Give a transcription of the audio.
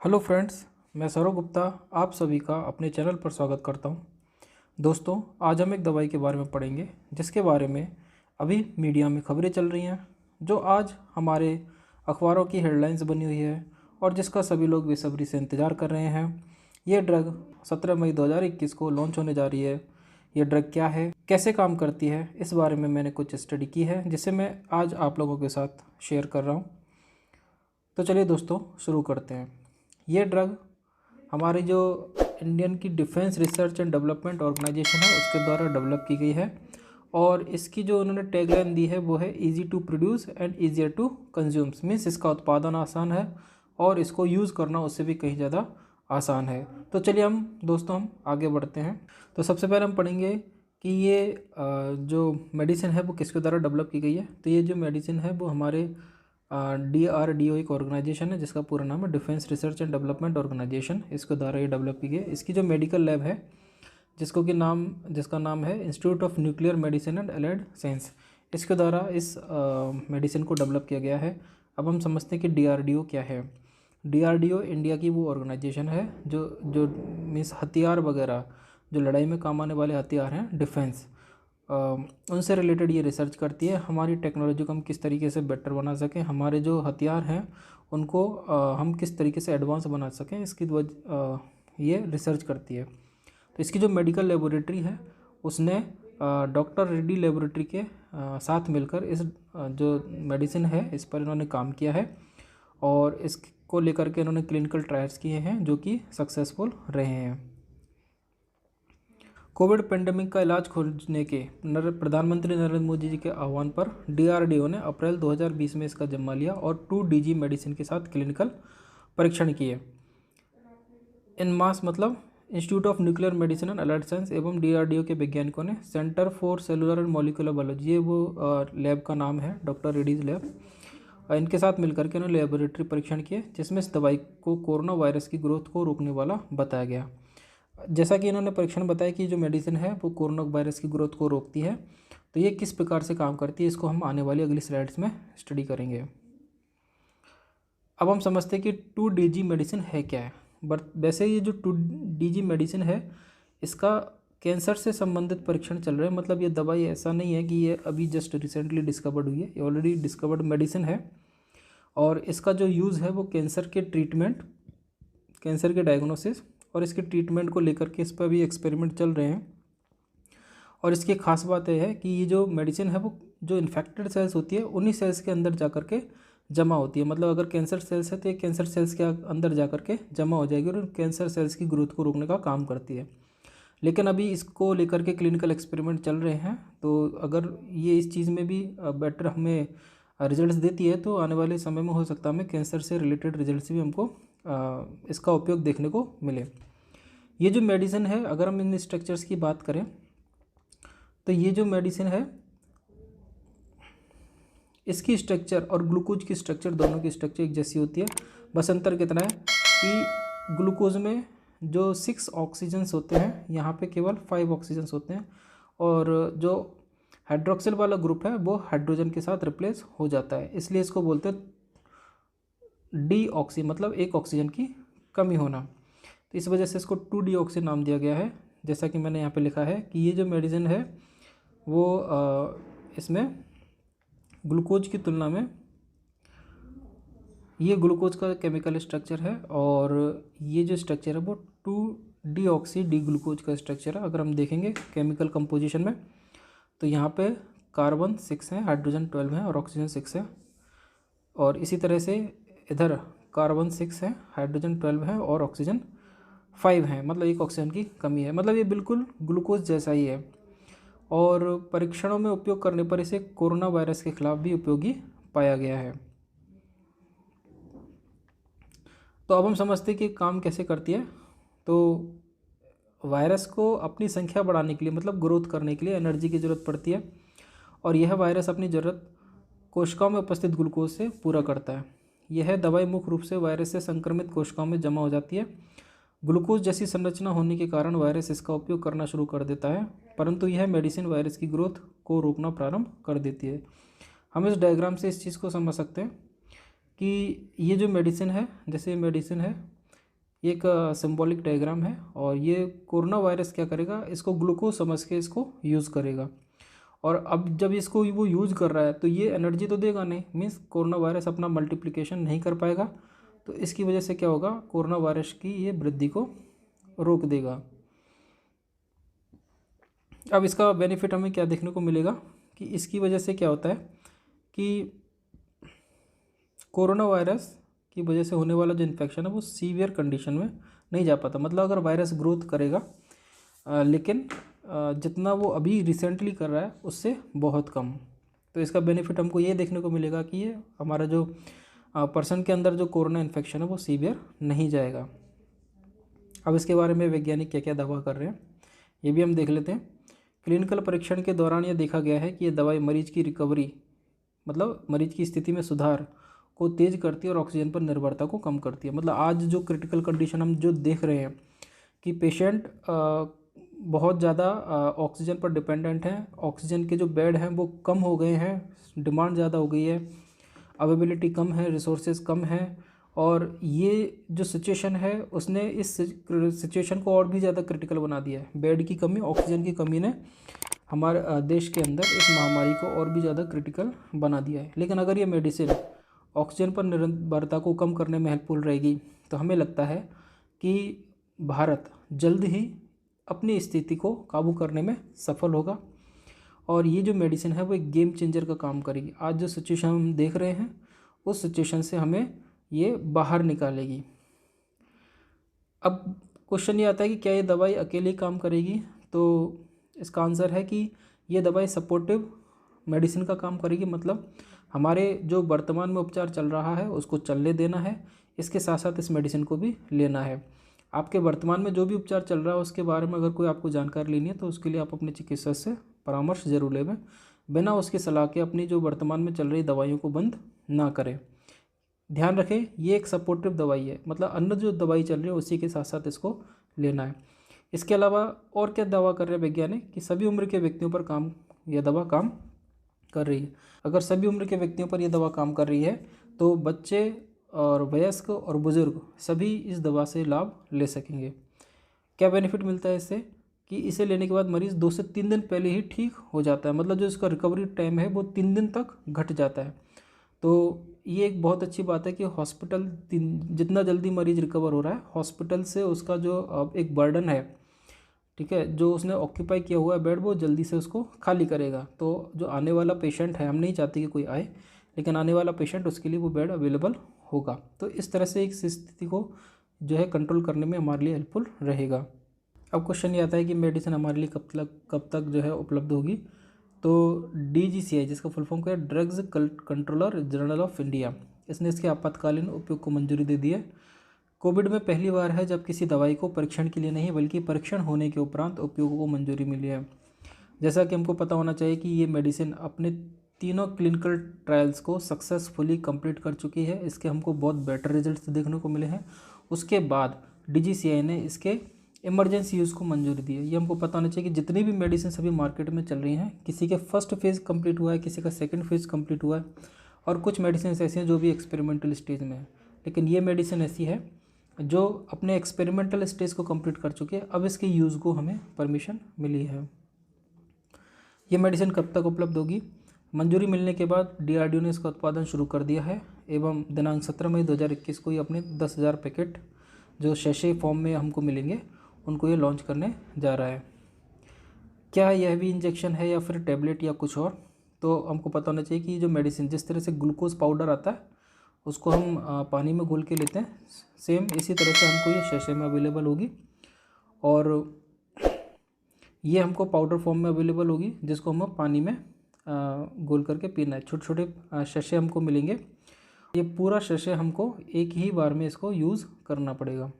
Hello friends, मैं सौरभ गुप्ता आप सभी का अपने चैनल पर स्वागत करता हूं। दोस्तों, आज हम एक दवाई के बारे में पढ़ेंगे जिसके बारे में अभी मीडिया में खबरें चल रही हैं, जो आज हमारे अखबारों की हेडलाइंस बनी हुई है और जिसका सभी लोग बेसब्री से इंतज़ार कर रहे हैं। ये ड्रग 17 मई 2021 को लॉन्च होने जा रही है। ये ड्रग क्या है, कैसे काम करती है, इस बारे में मैंने कुछ स्टडी की है जिसे मैं आज आप लोगों के साथ शेयर कर रहा हूँ। तो चलिए दोस्तों, शुरू करते हैं। ये ड्रग हमारी जो इंडियन की defence research and development organisation है उसके द्वारा डेवलप की गई है और इसकी जो उन्होंने टैगलाइन दी है वो है easy to produce and easier to consumes. Means इसका उत्पादन आसान है और इसको यूज़ करना उससे भी कहीं ज़्यादा आसान है। तो चलिए हम आगे बढ़ते हैं। तो सबसे पहले हम पढ़ेंगे कि ये जो मेडिसिन है वो किसके द्वारा डेवलप की गई है। तो ये जो मेडिसिन है वो हमारे DRDO एक ऑर्गेनाइजेशन है जिसका पूरा नाम है defence research and development organisation. इसके द्वारा ये डेवलप की गई है। इसकी जो मेडिकल लैब है जिसका नाम है institute of nuclear medicine and allied science, इसके द्वारा इस मेडिसिन को डेवलप किया गया है। अब हम समझते हैं कि DRDO क्या है। DRDO इंडिया की वो ऑर्गेनाइजेशन है जो जो मीन्स हथियार वगैरह, जो लड़ाई में काम आने वाले हथियार हैं डिफेंस, उनसे रिलेटेड ये रिसर्च करती है। हमारी टेक्नोलॉजी को हम किस तरीके से बेटर बना सकें, हमारे जो हथियार हैं उनको हम किस तरीके से एडवांस बना सकें, इसकी ये रिसर्च करती है। तो इसकी जो मेडिकल लेबोरेटरी है उसने डॉक्टर रेड्डी लेबोरेटरी के साथ मिलकर इस जो मेडिसिन है इस पर इन्होंने काम किया है और इसको लेकर के इन्होंने क्लिनिकल ट्रायल्स किए हैं जो कि सक्सेसफुल रहे हैं। कोविड पेंडेमिक का इलाज खोजने के प्रधानमंत्री नरेंद्र मोदी जी के आह्वान पर DRDO ने अप्रैल 2020 में इसका जिम्मा लिया और 2DG मेडिसिन के साथ क्लिनिकल परीक्षण किए। इनमास मतलब institute of nuclear medicine and allied science एवं DRDO के वैज्ञानिकों ने centre for cellular and molecular biology, ये वो लैब का नाम है, डॉक्टर रेड्डीज लैब, इनके साथ मिलकर के उन्होंने लेबोरेटरी परीक्षण किए जिसमें इस दवाई को कोरोना वायरस की ग्रोथ को रोकने वाला बताया गया। जैसा कि इन्होंने परीक्षण बताया कि जो मेडिसिन है वो कोरोना वायरस की ग्रोथ को रोकती है। तो ये किस प्रकार से काम करती है इसको हम आने वाली अगली स्लाइड्स में स्टडी करेंगे। अब हम समझते हैं कि 2DG मेडिसिन है क्या है। बट वैसे ये जो 2DG मेडिसिन है इसका कैंसर से संबंधित परीक्षण चल रहे हैं। मतलब ये दवाई ऐसा नहीं है कि ये अभी जस्ट रिसेंटली डिस्कवर्ड हुई है, ये ऑलरेडी डिस्कवर्ड मेडिसिन है और इसका जो यूज़ है वो कैंसर के ट्रीटमेंट, कैंसर के डायग्नोसिस और इसके ट्रीटमेंट को लेकर के इस पर भी एक्सपेरिमेंट चल रहे हैं। और इसकी खास बात यह है कि ये जो मेडिसिन है वो जो इन्फेक्टेड सेल्स होती है उन्हीं सेल्स के अंदर जा कर के जमा होती है। मतलब अगर कैंसर सेल्स है तो ये कैंसर सेल्स के अंदर जा कर के जमा हो जाएगी और कैंसर सेल्स की ग्रोथ को रोकने का काम करती है। लेकिन अभी इसको लेकर के क्लिनिकल एक्सपेरिमेंट चल रहे हैं, तो अगर ये इस चीज़ में भी बेटर हमें रिजल्ट्स देती है तो आने वाले समय में हो सकता है हमें कैंसर से रिलेटेड रिजल्ट्स भी हमको इसका उपयोग देखने को मिले। ये जो मेडिसिन है, अगर हम इन स्ट्रक्चर्स की बात करें तो ये जो मेडिसिन है इसकी स्ट्रक्चर और ग्लूकोज की स्ट्रक्चर, दोनों की स्ट्रक्चर एक जैसी होती है। बस अंतर कितना है कि ग्लूकोज में जो 6 ऑक्सीजन्स होते हैं यहाँ पे केवल 5 ऑक्सीजन्स होते हैं और जो हाइड्रोक्सिल वाला ग्रुप है वो हाइड्रोजन के साथ रिप्लेस हो जाता है, इसलिए इसको बोलते हैं डीऑक्सी, मतलब एक ऑक्सीजन की कमी होना। तो इस वजह से इसको 2-डीऑक्सी नाम दिया गया है। जैसा कि मैंने यहाँ पे लिखा है कि ये जो मेडिसिन है वो इसमें ग्लूकोज की तुलना में ये ग्लूकोज का केमिकल स्ट्रक्चर है और ये जो स्ट्रक्चर है वो 2-डीऑक्सी डी ग्लूकोज का स्ट्रक्चर है। अगर हम देखेंगे केमिकल कंपोजिशन में तो यहाँ पे कार्बन 6 है, हाइड्रोजन 12 है और ऑक्सीजन 6 है। और इसी तरह से इधर कार्बन 6 है, हाइड्रोजन 12 है और ऑक्सीजन 5 है, मतलब एक ऑक्सीजन की कमी है। मतलब ये बिल्कुल ग्लूकोज जैसा ही है और परीक्षणों में उपयोग करने पर इसे कोरोना वायरस के खिलाफ भी उपयोगी पाया गया है। तो अब हम समझते हैं कि काम कैसे करती है। तो वायरस को अपनी संख्या बढ़ाने के लिए, मतलब ग्रोथ करने के लिए एनर्जी की ज़रूरत पड़ती है और यह वायरस अपनी ज़रूरत कोशिकाओं में उपस्थित ग्लूकोज से पूरा करता है। यह दवाई मुख्य रूप से वायरस से संक्रमित कोशिकाओं में जमा हो जाती है। ग्लूकोज जैसी संरचना होने के कारण वायरस इसका उपयोग करना शुरू कर देता है, परंतु यह मेडिसिन वायरस की ग्रोथ को रोकना प्रारंभ कर देती है। हम इस डायग्राम से इस चीज़ को समझ सकते हैं कि ये जो मेडिसिन है, जैसे ये मेडिसिन है ये एक सिंबॉलिक डायग्राम है और ये कोरोना वायरस क्या करेगा, इसको ग्लूकोज समझ के इसको यूज़ करेगा। और अब जब इसको वो यूज़ कर रहा है तो ये एनर्जी तो देगा नहीं, मीन्स कोरोना वायरस अपना मल्टीप्लिकेशन नहीं कर पाएगा। तो इसकी वजह से क्या होगा, कोरोना वायरस की ये वृद्धि को रोक देगा। अब इसका बेनिफिट हमें क्या देखने को मिलेगा कि इसकी वजह से क्या होता है कि कोरोना वायरस की वजह से होने वाला जो इन्फेक्शन है वो सीवियर कंडीशन में नहीं जा पाता। मतलब अगर वायरस ग्रोथ करेगा लेकिन जितना वो अभी रिसेंटली कर रहा है उससे बहुत कम। तो इसका बेनिफिट हमको ये देखने को मिलेगा कि ये हमारा जो पर्सन के अंदर जो कोरोना इन्फेक्शन है वो सीवियर नहीं जाएगा। अब इसके बारे में वैज्ञानिक क्या क्या दावा कर रहे हैं ये भी हम देख लेते हैं। क्लिनिकल परीक्षण के दौरान ये देखा गया है कि ये दवाई मरीज की रिकवरी, मतलब मरीज की स्थिति में सुधार को तेज़ करती है और ऑक्सीजन पर निर्भरता को कम करती है। मतलब आज जो क्रिटिकल कंडीशन हम जो देख रहे हैं कि पेशेंट बहुत ज़्यादा ऑक्सीजन पर डिपेंडेंट हैं, ऑक्सीजन के जो बेड हैं वो कम हो गए हैं, डिमांड ज़्यादा हो गई है, अवेलेबिलिटी कम है, रिसोर्सेज कम है। और ये जो सिचुएशन है उसने इस सिचुएशन को और भी ज़्यादा क्रिटिकल बना दिया है। बेड की कमी, ऑक्सीजन की कमी ने हमारे देश के अंदर इस महामारी को और भी ज़्यादा क्रिटिकल बना दिया है। लेकिन अगर ये मेडिसिन ऑक्सीजन पर निर्भरता को कम करने में हेल्पफुल रहेगी तो हमें लगता है कि भारत जल्द ही अपनी स्थिति को काबू करने में सफल होगा और ये जो मेडिसिन है वो एक गेम चेंजर का काम करेगी। आज जो सिचुएशन हम देख रहे हैं उस सिचुएशन से हमें ये बाहर निकालेगी। अब क्वेश्चन ये आता है कि क्या ये दवाई अकेली काम करेगी, तो इसका आंसर है कि ये दवाई सपोर्टिव मेडिसिन का काम करेगी। मतलब हमारे जो वर्तमान में उपचार चल रहा है उसको चलने देना है, इसके साथ साथ इस मेडिसिन को भी लेना है। आपके वर्तमान में जो भी उपचार चल रहा है उसके बारे में अगर कोई आपको जानकारी लेनी है तो उसके लिए आप अपने चिकित्सक से परामर्श जरूर लें। बिना उसकी सलाह के अपनी जो वर्तमान में चल रही दवाइयों को बंद ना करें। ध्यान रखें ये एक सपोर्टिव दवाई है, मतलब अन्य जो दवाई चल रही है उसी के साथ साथ इसको लेना है। इसके अलावा और क्या दावा कर रहे हैं वैज्ञानिक कि सभी उम्र के व्यक्तियों पर यह दवा काम कर रही है। अगर सभी उम्र के व्यक्तियों पर यह दवा काम कर रही है तो बच्चे और वयस्क और बुजुर्ग सभी इस दवा से लाभ ले सकेंगे। क्या बेनिफिट मिलता है इससे कि इसे लेने के बाद मरीज़ 2 से 3 दिन पहले ही ठीक हो जाता है। मतलब जो इसका रिकवरी टाइम है वो 3 दिन तक घट जाता है। तो ये एक बहुत अच्छी बात है कि हॉस्पिटल जितना जल्दी मरीज़ रिकवर हो रहा है हॉस्पिटल से उसका जो एक बर्डन है, ठीक है, जो उसने ऑक्यूपाई किया हुआ है बेड वो जल्दी से उसको खाली करेगा। तो जो आने वाला पेशेंट है, हम नहीं चाहते कि कोई आए, लेकिन आने वाला पेशेंट उसके लिए वो बेड अवेलेबल होगा। तो इस तरह से एक स्थिति को जो है कंट्रोल करने में हमारे लिए हेल्पफुल रहेगा। अब क्वेश्चन ये आता है कि मेडिसिन हमारे लिए कब तक जो है उपलब्ध होगी। तो DGCI, जिसका फुल फॉर्म क्या है, drugs controller general of India, इसने इसके आपातकालीन उपयोग को मंजूरी दे दी है। कोविड में पहली बार है जब किसी दवाई को परीक्षण के लिए नहीं बल्कि परीक्षण होने के उपरांत उपयोग को मंजूरी मिली है। जैसा कि हमको पता होना चाहिए कि ये मेडिसिन अपने तीनों क्लिनिकल ट्रायल्स को सक्सेसफुली कंप्लीट कर चुकी है। इसके हमको बहुत बेटर रिजल्ट्स देखने को मिले हैं। उसके बाद DGCI ने इसके इमरजेंसी यूज़ को मंजूरी दी है। ये हमको पता होना चाहिए कि जितनी भी मेडिसिन अभी मार्केट में चल रही हैं, किसी के फर्स्ट फेज़ कंप्लीट हुआ है, किसी का सेकंड फेज़ कंप्लीट हुआ है और कुछ मेडिसिन ऐसी हैं जो भी एक्सपेरिमेंटल स्टेज में है। लेकिन ये मेडिसिन ऐसी है जो अपने एक्सपेरिमेंटल स्टेज को कंप्लीट कर चुकी है। अब इसके यूज़ को हमें परमिशन मिली है। ये मेडिसिन कब तक उपलब्ध होगी? मंजूरी मिलने के बाद DRDO ने इसका उत्पादन शुरू कर दिया है एवं दिनांक 17 मई 2021 को ये अपने 10,000 पैकेट जो शैशे फॉर्म में हमको मिलेंगे उनको ये लॉन्च करने जा रहा है। क्या यह भी इंजेक्शन है या फिर टैबलेट या कुछ और? तो हमको पता होना चाहिए कि जो मेडिसिन जिस तरह से ग्लूकोज पाउडर आता है उसको हम पानी में घोल के लेते हैं, सेम इसी तरह से हमको ये शैशे में अवेलेबल होगी और ये हमको पाउडर फॉर्म में अवेलेबल होगी जिसको हम पानी में घोल करके पीना है। छोटे छोटे शैशे हमको मिलेंगे। ये पूरा शैशे हमको एक ही बार में इसको यूज़ करना पड़ेगा।